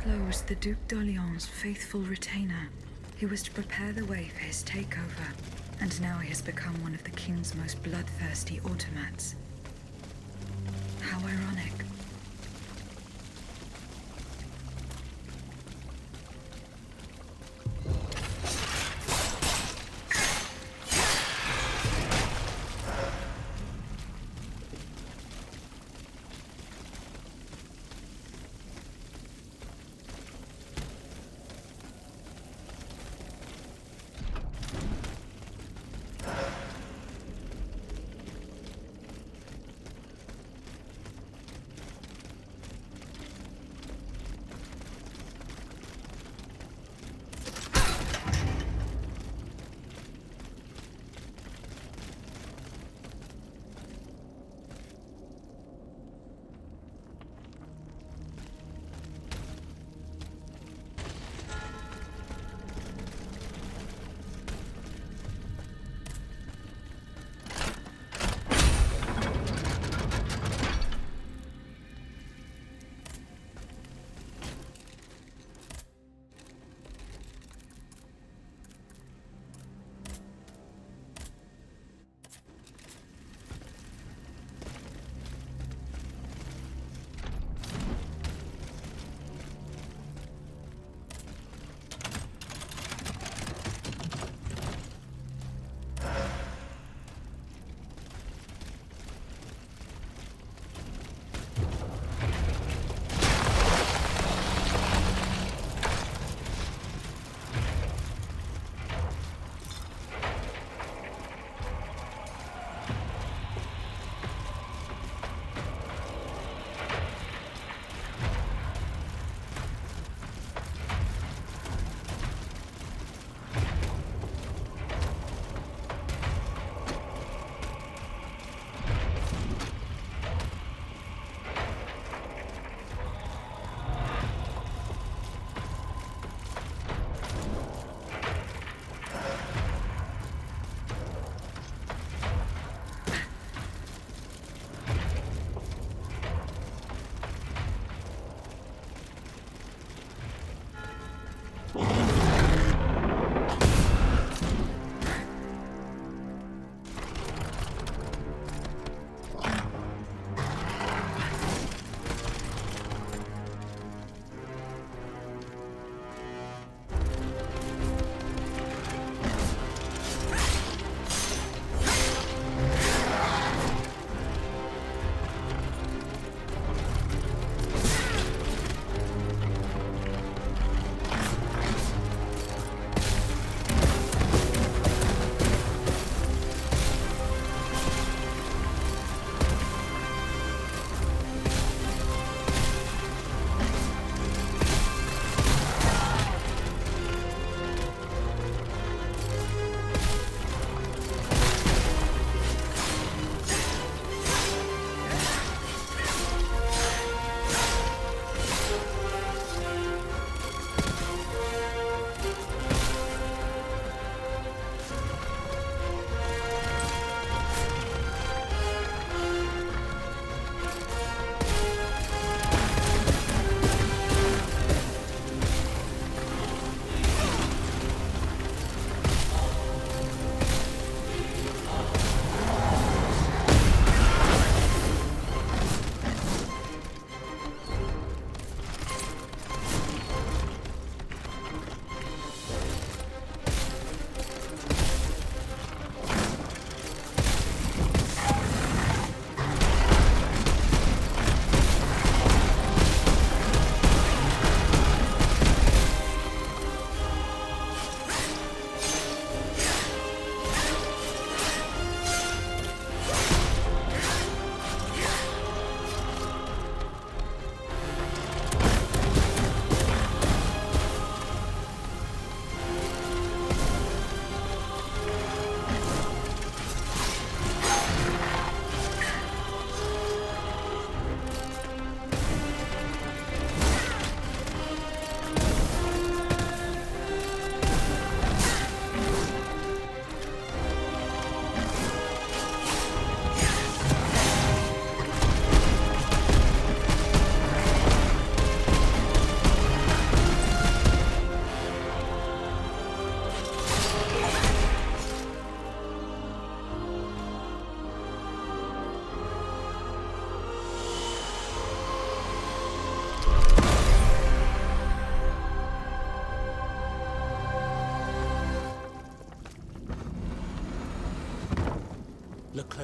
Flo was the Duc d'Orléans' faithful retainer. He was to prepare the way for his takeover, and now he has become one of the king's most bloodthirsty automats. How ironic.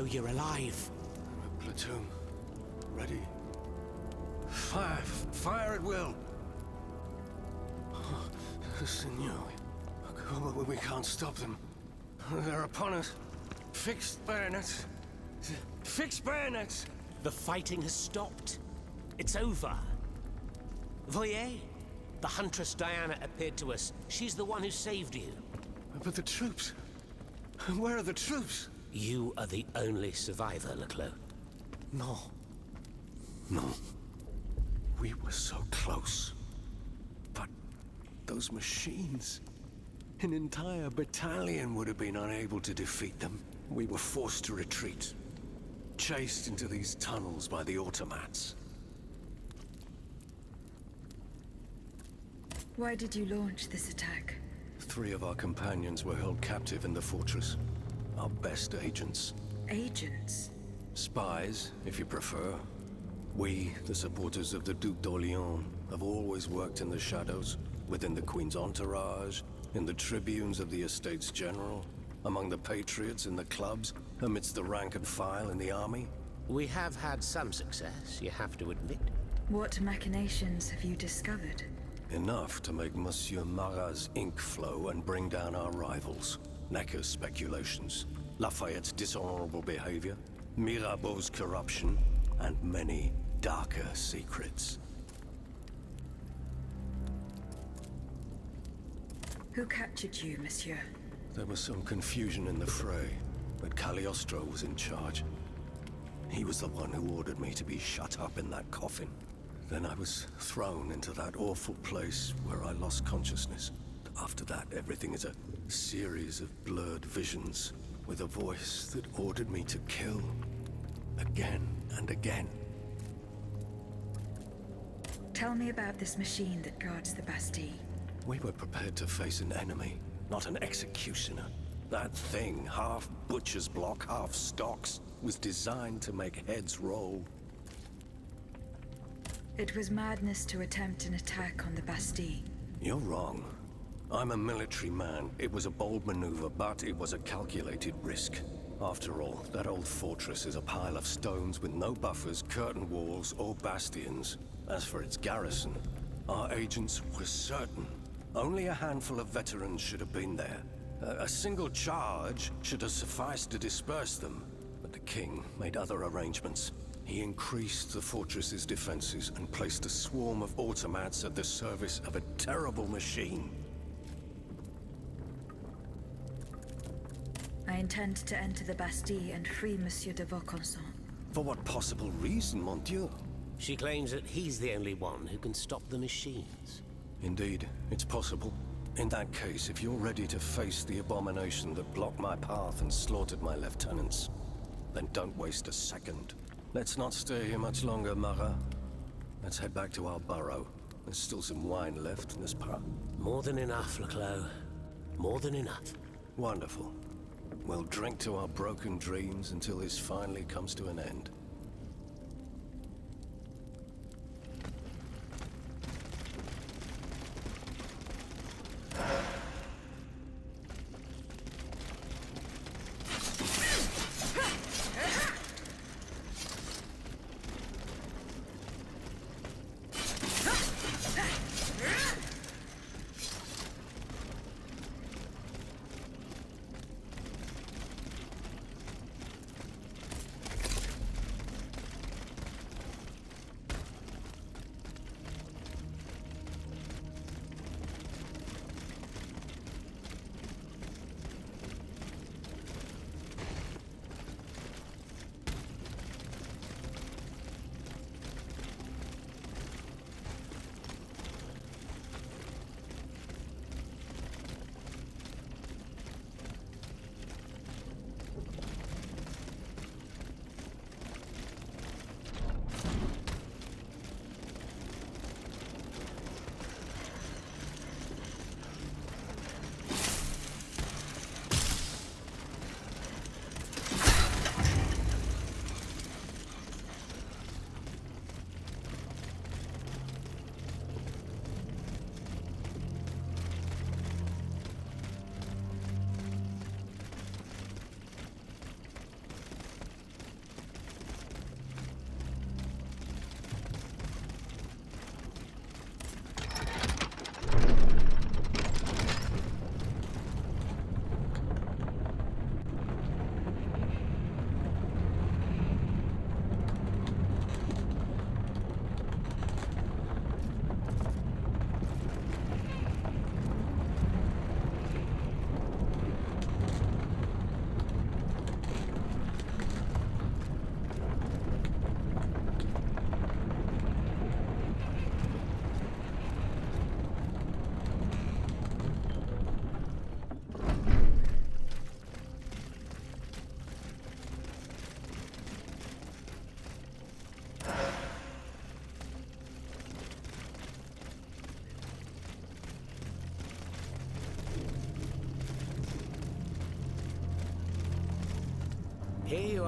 know you're alive. Platoon. Ready. Fire! Fire at will! Oh, Senor. We can't stop them. They're upon us. Fixed bayonets. Fixed bayonets! The fighting has stopped. It's over. Voyez? The Huntress Diana appeared to us. She's the one who saved you. But the troops... Where are the troops? You are the only survivor, Leclos. No. No. We were so close. But those machines... An entire battalion would have been unable to defeat them. We were forced to retreat. Chased into these tunnels by the automats. Why did you launch this attack? 3 of our companions were held captive in the fortress. Our best agents. Agents? Spies, if you prefer. We, the supporters of the Duc d'Orléans, have always worked in the shadows, within the Queen's entourage, in the tribunes of the Estates General, among the patriots in the clubs, amidst the rank and file in the army. We have had some success, you have to admit. What machinations have you discovered? Enough to make Monsieur Marat's ink flow and bring down our rivals. Necker's speculations, Lafayette's dishonorable behavior, Mirabeau's corruption, and many darker secrets. Who captured you, monsieur? There was some confusion in the fray, but Cagliostro was in charge. He was the one who ordered me to be shut up in that coffin. Then I was thrown into that awful place where I lost consciousness. After that, everything is a series of blurred visions, with a voice that ordered me to kill. Again and again. Tell me about this machine that guards the Bastille. We were prepared to face an enemy, not an executioner. That thing, half butcher's block, half stocks, was designed to make heads roll. It was madness to attempt an attack on the Bastille. You're wrong. I'm a military man. It was a bold maneuver, but it was a calculated risk. After all, that old fortress is a pile of stones with no buffers, curtain walls, or bastions. As for its garrison, our agents were certain. Only a handful of veterans should have been there. A single charge should have sufficed to disperse them. But the king made other arrangements. He increased the fortress's defenses and placed a swarm of automats at the service of a terrible machine. I intend to enter the Bastille and free Monsieur de Vaucanson. For what possible reason, mon Dieu? She claims that he's the only one who can stop the machines. Indeed, it's possible. In that case, if you're ready to face the abomination that blocked my path and slaughtered my lieutenants, then don't waste a second. Let's not stay here much longer, Marat. Let's head back to our burrow. There's still some wine left in this pot. More than enough, Leclos. More than enough. Wonderful. We'll drink to our broken dreams until this finally comes to an end.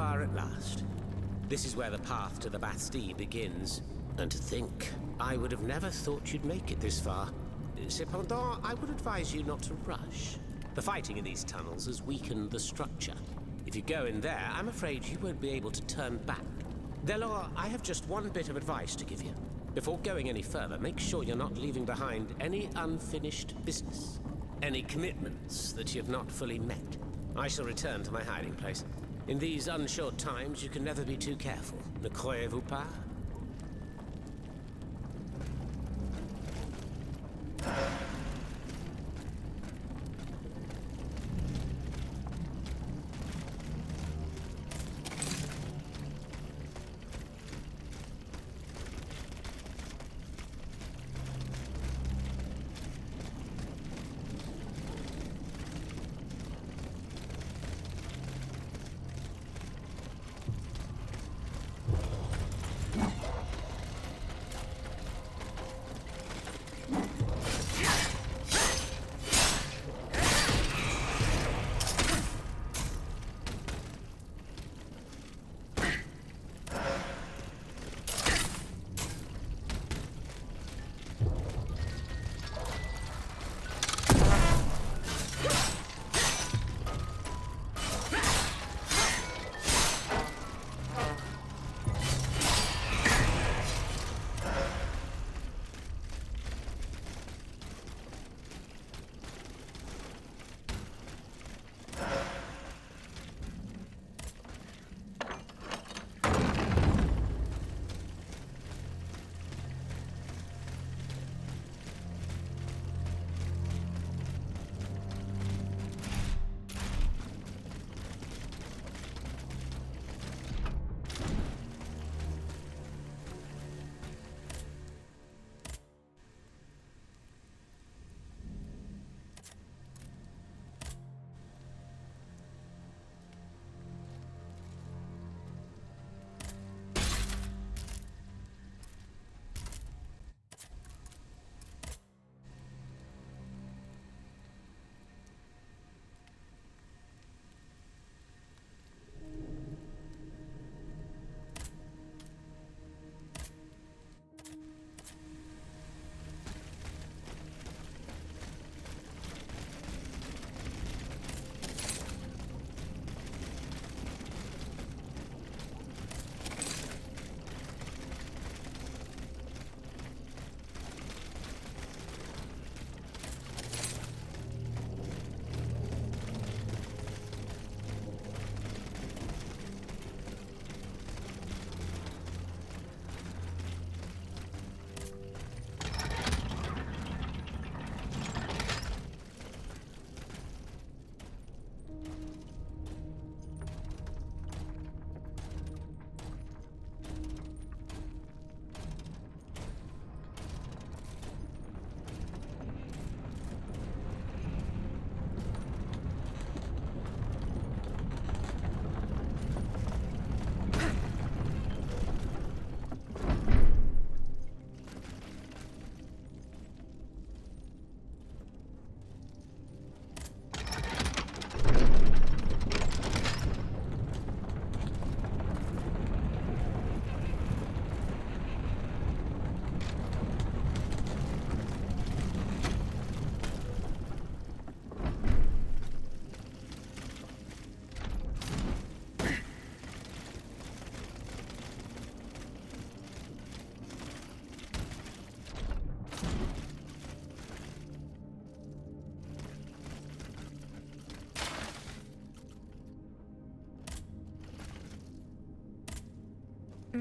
are at last. This is where the path to the Bastille begins. And to think, I would have never thought you'd make it this far. Cependant, I would advise you not to rush. The fighting in these tunnels has weakened the structure. If you go in there, I'm afraid you won't be able to turn back. Delor, I have just one bit of advice to give you. Before going any further, make sure you're not leaving behind any unfinished business. Any commitments that you've not fully met. I shall return to my hiding place. In these unsure times, you can never be too careful. Ne croyez-vous pas?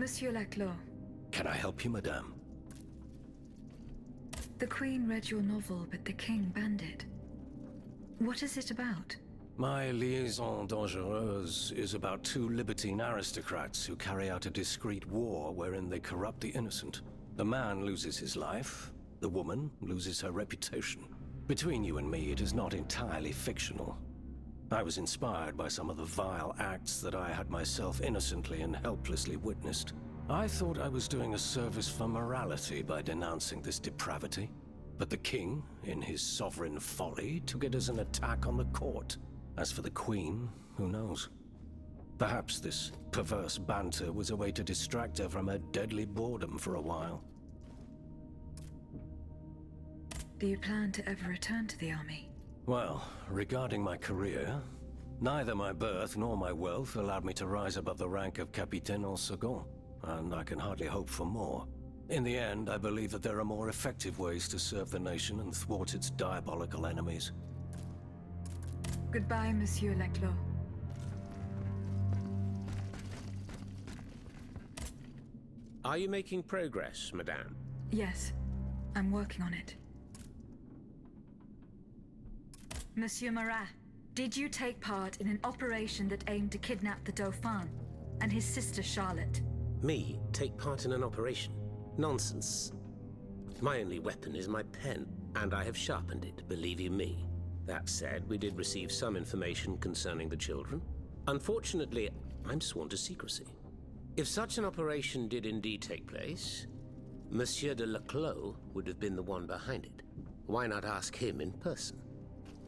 Monsieur Laclos, Can I help you, madame? the Queen read your novel, but the King banned it. What is it about? My liaison dangereuse is about two libertine aristocrats who carry out a discreet war wherein they corrupt the innocent. The man loses his life, the woman loses her reputation. Between you and me, it is not entirely fictional. I was inspired by some of the vile acts that I had myself innocently and helplessly witnessed. I thought I was doing a service for morality by denouncing this depravity. But the king, in his sovereign folly, took it as an attack on the court. As for the queen, who knows? Perhaps this perverse banter was a way to distract her from her deadly boredom for a while. Do you plan to ever return to the army? Well, regarding my career, neither my birth nor my wealth allowed me to rise above the rank of Capitaine en Second, and I can hardly hope for more. In the end, I believe that there are more effective ways to serve the nation and thwart its diabolical enemies. Goodbye, Monsieur Leclos. Are you making progress, Madame? Yes, I'm working on it. Monsieur Marat, did you take part in an operation that aimed to kidnap the Dauphin and his sister Charlotte? Me take part in an operation? Nonsense. My only weapon is my pen, and I have sharpened it, believe you me. That said, we did receive some information concerning the children. Unfortunately, I'm sworn to secrecy. If such an operation did indeed take place, Monsieur de Leclos would have been the one behind it. Why not ask him in person?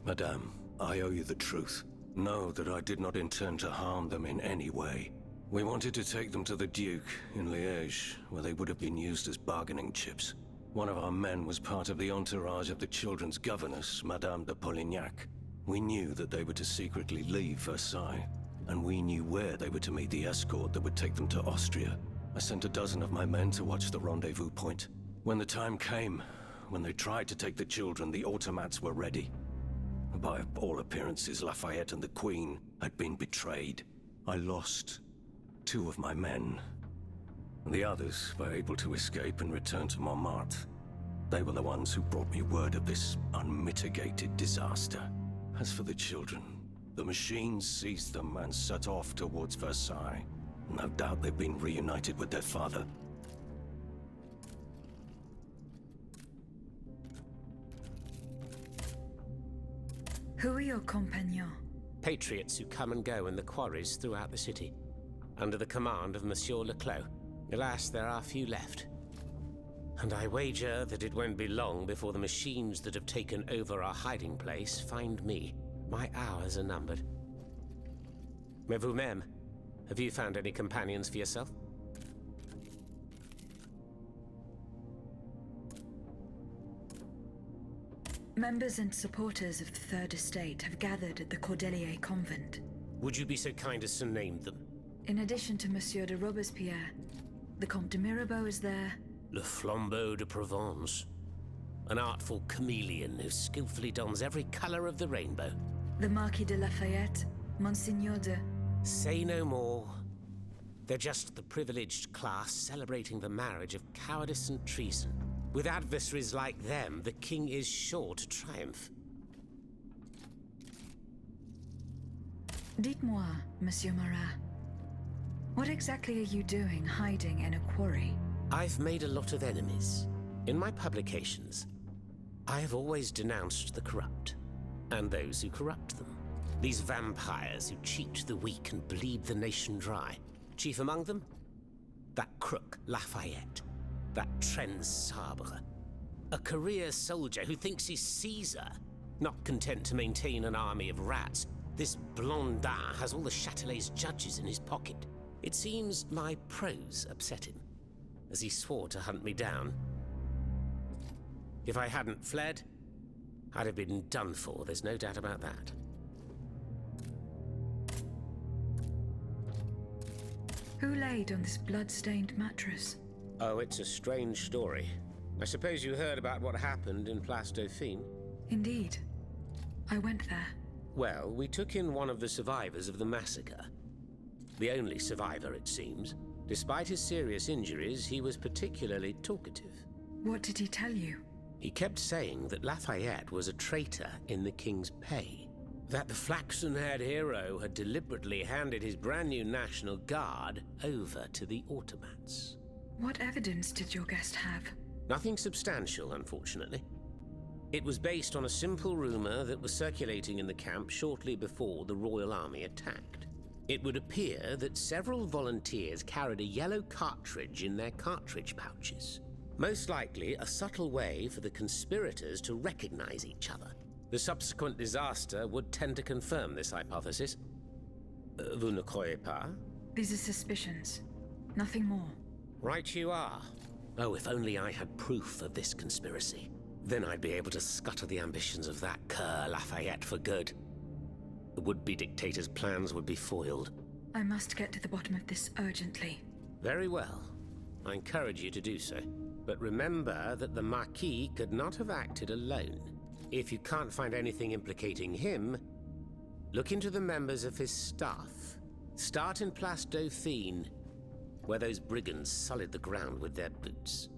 Madame, I owe you the truth. Know that I did not intend to harm them in any way. We wanted to take them to the Duke in Liège, where they would have been used as bargaining chips. One of our men was part of the entourage of the children's governess, Madame de Polignac. We knew that they were to secretly leave Versailles, and we knew where they were to meet the escort that would take them to Austria. I sent a dozen of my men to watch the rendezvous point. When the time came, when they tried to take the children, the automats were ready. By all appearances, Lafayette and the Queen had been betrayed. I lost 2 of my men. The others were able to escape and return to Montmartre. They were the ones who brought me word of this unmitigated disaster. As for the children, the machines seized them and set off towards Versailles. No doubt they've been reunited with their father. Who are your compagnons? Patriots who come and go in the quarries throughout the city, under the command of Monsieur Leclos. Alas, there are few left. And I wager that it won't be long before the machines that have taken over our hiding place find me. My hours are numbered. Mais vous-même, have you found any companions for yourself? Members and supporters of the Third Estate have gathered at the Cordelier Convent. Would you be so kind as to name them? In addition to Monsieur de Robespierre, the Comte de Mirabeau is there. Le Flambeau de Provence. An artful chameleon who skillfully dons every color of the rainbow. The Marquis de Lafayette, Monseigneur de... Say no more. They're just the privileged class celebrating the marriage of cowardice and treason. With adversaries like them, the king is sure to triumph. Dites-moi, Monsieur Marat, what exactly are you doing hiding in a quarry? I've made a lot of enemies. In my publications, I have always denounced the corrupt, and those who corrupt them. These vampires who cheat the weak and bleed the nation dry. Chief among them, that crook Lafayette. That Trenz Sabre. A career soldier who thinks he's Caesar. Not content to maintain an army of rats, this Blondin has all the Châtelet's judges in his pocket. It seems my prose upset him, as he swore to hunt me down. If I hadn't fled, I'd have been done for, there's no doubt about that. Who laid on this blood-stained mattress? Oh, it's a strange story. I suppose you heard about what happened in Place Dauphine? Indeed. I went there. Well, we took in one of the survivors of the massacre. The only survivor, it seems. Despite his serious injuries, he was particularly talkative. What did he tell you? He kept saying that Lafayette was a traitor in the king's pay. That the flaxen-haired hero had deliberately handed his brand new National Guard over to the automats. What evidence did your guest have? Nothing substantial, unfortunately. It was based on a simple rumor that was circulating in the camp shortly before the Royal Army attacked. It would appear that several volunteers carried a yellow cartridge in their cartridge pouches. Most likely a subtle way for the conspirators to recognize each other. The subsequent disaster would tend to confirm this hypothesis. Vous ne croyez pas? These are suspicions. Nothing more. Right you are. Oh, if only I had proof of this conspiracy. Then I'd be able to scutter the ambitions of that cur Lafayette for good. The would-be dictator's plans would be foiled. I must get to the bottom of this urgently. Very well. I encourage you to do so. But remember that the Marquis could not have acted alone. If you can't find anything implicating him, look into the members of his staff. Start in Place Dauphine, where those brigands sullied the ground with their boots.